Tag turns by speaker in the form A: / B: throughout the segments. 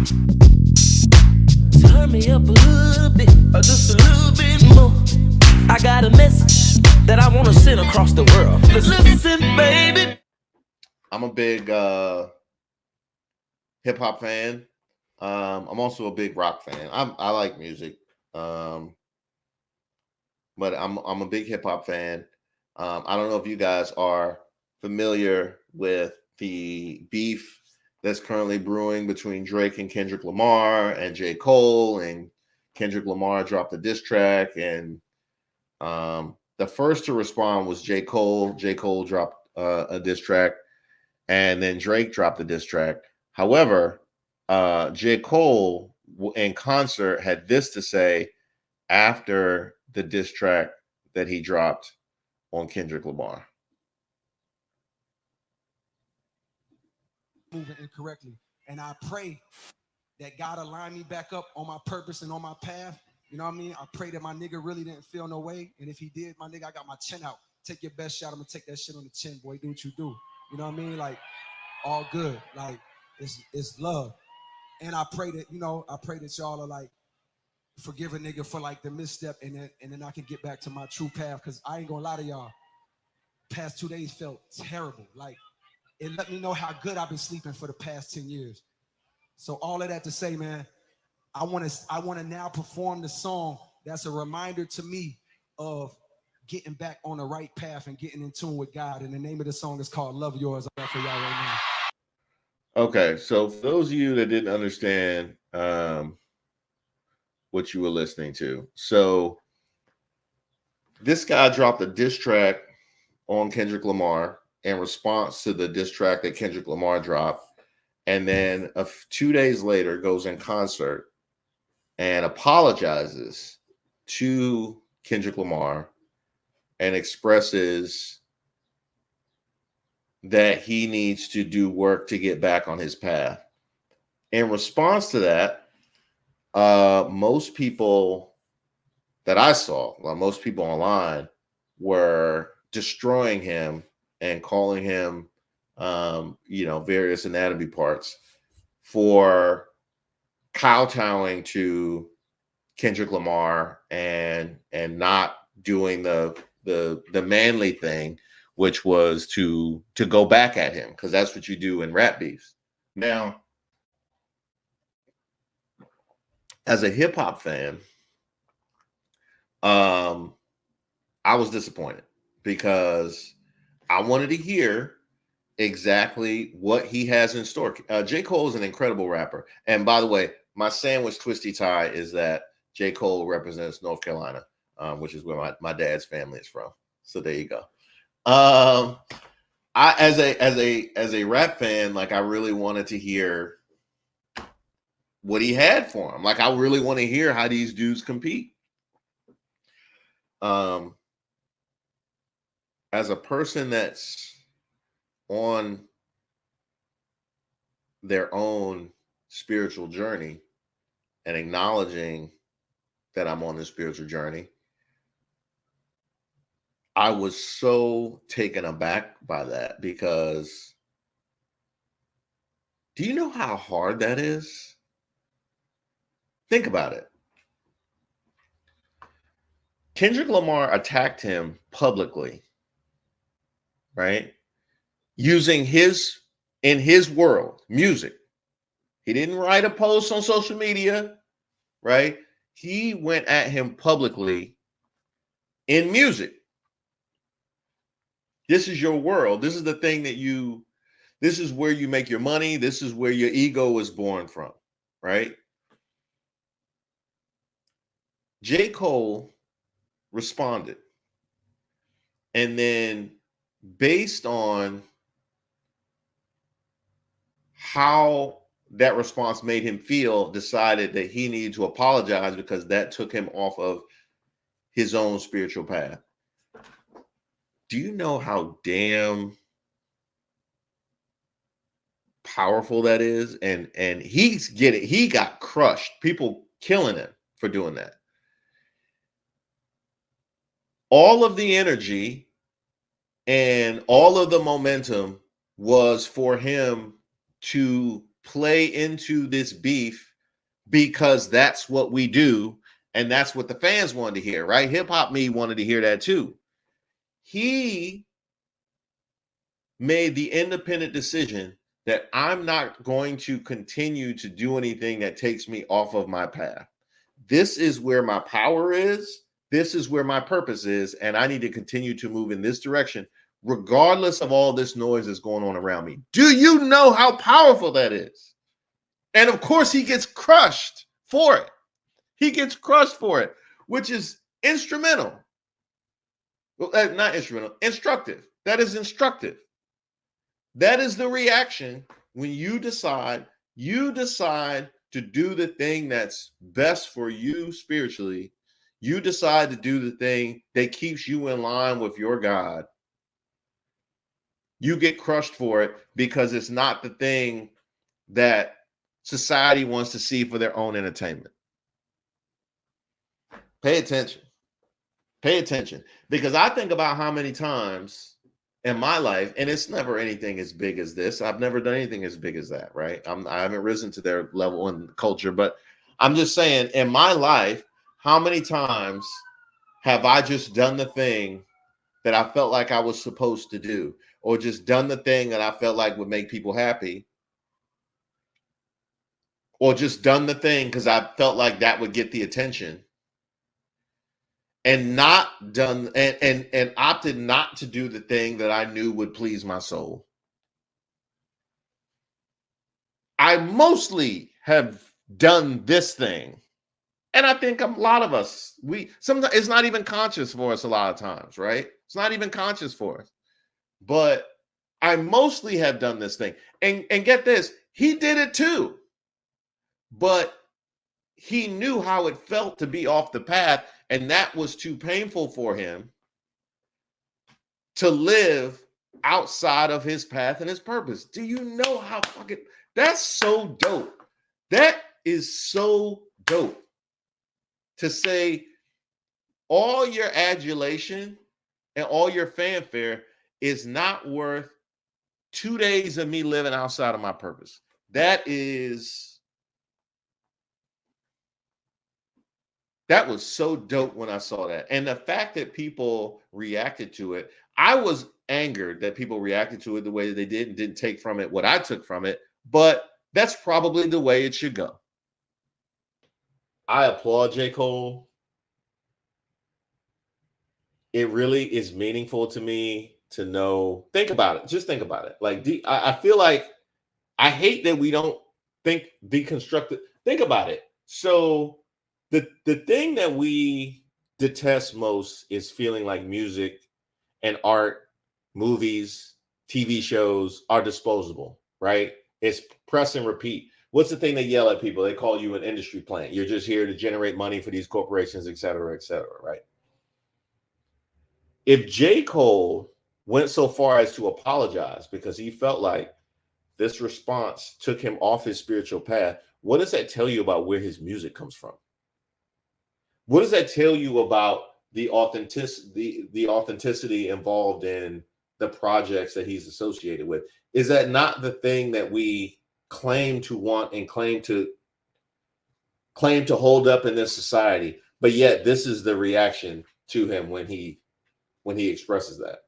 A: Turn me up a little bit, or just a little bit more. I got a message that I want to send across the world. Listen, baby.
B: I'm a big hip hop fan. I'm also a big rock fan. I like music, um, but I'm a big hip hop fan. I don't know if you guys are familiar with the beef that's currently brewing between Drake and Kendrick Lamar and J. Cole. And Kendrick Lamar dropped a diss track, and the first to respond was J. Cole. J. Cole dropped a diss track, and then Drake dropped a diss track. However, J. Cole in concert had this to say after the diss track that he dropped on Kendrick Lamar.
C: Moving incorrectly. And I pray that God align me back up on my purpose and on my path. You know what I mean? I pray that my nigga really didn't feel no way. And if he did, my nigga, I got my chin out. Take your best shot. I'm gonna take that shit on the chin, boy. Do what you do. You know what I mean? Like, all good. Like, it's love. And I pray that, I pray that y'all are like, forgive a nigga for like the misstep, and then I can get back to my true path. Cause I ain't gonna lie to y'all. Past 2 days felt terrible. Like, it let me know how good I've been sleeping for the past 10 years. So all of that to say, man, I want to now perform the song that's a reminder to me of getting back on the right path and getting in tune with God. And the name of the song is called Love Yours. I'm for y'all right
B: now. Okay, so for those of you that didn't understand what you were listening to, so this guy dropped a diss track on Kendrick Lamar in response to the diss track that Kendrick Lamar dropped, and then 2 days later goes in concert and apologizes to Kendrick Lamar and expresses that he needs to do work to get back on his path. In response to that, most people that I saw, most people online, were destroying him and calling him, various anatomy parts for kowtowing to Kendrick Lamar and not doing the manly thing, which was to go back at him, because that's what you do in rap beefs. Now, as a hip hop fan, I was disappointed because I wanted to hear exactly what he has in store. J. Cole is an incredible rapper. And by the way, my sandwich twisty tie is that J. Cole represents North Carolina, which is where my dad's family is from. So there you go. I as a rap fan, like, I really wanted to hear what he had for him. Like, I really want to hear how these dudes compete. As a person that's on their own spiritual journey and acknowledging that I'm on this spiritual journey, I was so taken aback by that, because do you know how hard that is? Think about it. Kendrick Lamar attacked him publicly, right? Using in his world, music. He didn't write a post on social media, right? He went at him publicly in music. This is your world. This is the thing this is where you make your money. This is where your ego is born from, right? J. Cole responded. And then, based on how that response made him feel, decided that he needed to apologize because that took him off of his own spiritual path. Do you know how damn powerful that is? And he got crushed. People killing him for doing that. All of the energy and all of the momentum was for him to play into this beef because that's what we do. And that's what the fans wanted to hear, right? Hip Hop Me wanted to hear that too. He made the independent decision that I'm not going to continue to do anything that takes me off of my path. This is where my power is. This is where my purpose is. And I need to continue to move in this direction, regardless of all this noise that's going on around me. Do you know how powerful that is? And of course, he gets crushed for it. He gets crushed for it, which is instrumental. Well, not instrumental, instructive. That is instructive. That is the reaction when you decide to do the thing that's best for you spiritually. You decide to do the thing that keeps you in line with your God. You get crushed for it because it's not the thing that society wants to see for their own entertainment. Pay attention. Pay attention. Because I think about how many times in my life, and it's never anything as big as this. I've never done anything as big as that, right? I haven't risen to their level in culture, but I'm just saying in my life, how many times have I just done the thing that I felt like I was supposed to do, or just done the thing that I felt like would make people happy, or just done the thing because I felt like that would get the attention, and not done and opted not to do the thing that I knew would please my soul. I mostly have done this thing. And I think a lot of us, sometimes it's not even conscious for us a lot of times, right? It's not even conscious for us. But I mostly have done this thing. And get this, he did it too. But he knew how it felt to be off the path, and that was too painful for him to live outside of his path and his purpose. Do you know how fucking, that's so dope. That is so dope. To say all your adulation and all your fanfare is not worth 2 days of me living outside of my purpose. That was so dope when I saw that. And the fact that people reacted to it, I was angered that people reacted to it the way that they did and didn't take from it what I took from it. But that's probably the way it should go. I applaud J. Cole. It really is meaningful to me to know. Think about it. Just think about it. Like, I feel like I hate that we don't think deconstructed. Think about it. So the thing that we detest most is feeling like music and art, movies, TV shows are disposable, right? It's press and repeat. What's the thing they yell at people? They call you an industry plant. You're just here to generate money for these corporations, et cetera, right? If J. Cole went so far as to apologize because he felt like this response took him off his spiritual path, what does that tell you about where his music comes from? What does that tell you about the authenticity involved in the projects that he's associated with? Is that not the thing that we claim to want and claim to hold up in this society? But yet this is the reaction to him when he expresses that.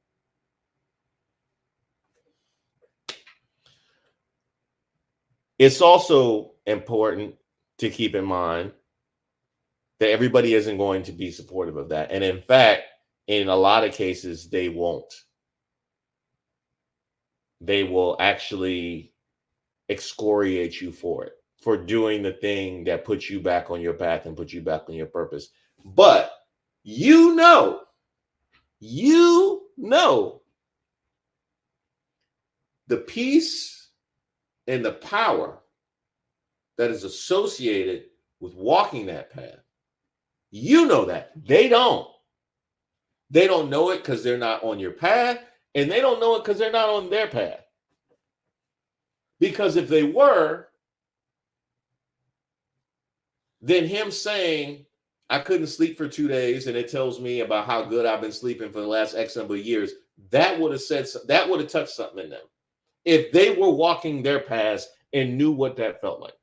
B: It's also important to keep in mind that everybody isn't going to be supportive of that. And in fact, in a lot of cases, they won't. They will actually excoriate you for it, for doing the thing that puts you back on your path and puts you back on your purpose. But you know the peace and the power that is associated with walking that path. You know that. They don't. They don't know it because they're not on your path, and they don't know it because they're not on their path. Because if they were, then him saying, I couldn't sleep for 2 days, and it tells me about how good I've been sleeping for the last X number of years, that would have touched something in them. If they were walking their paths
D: and knew what that felt like.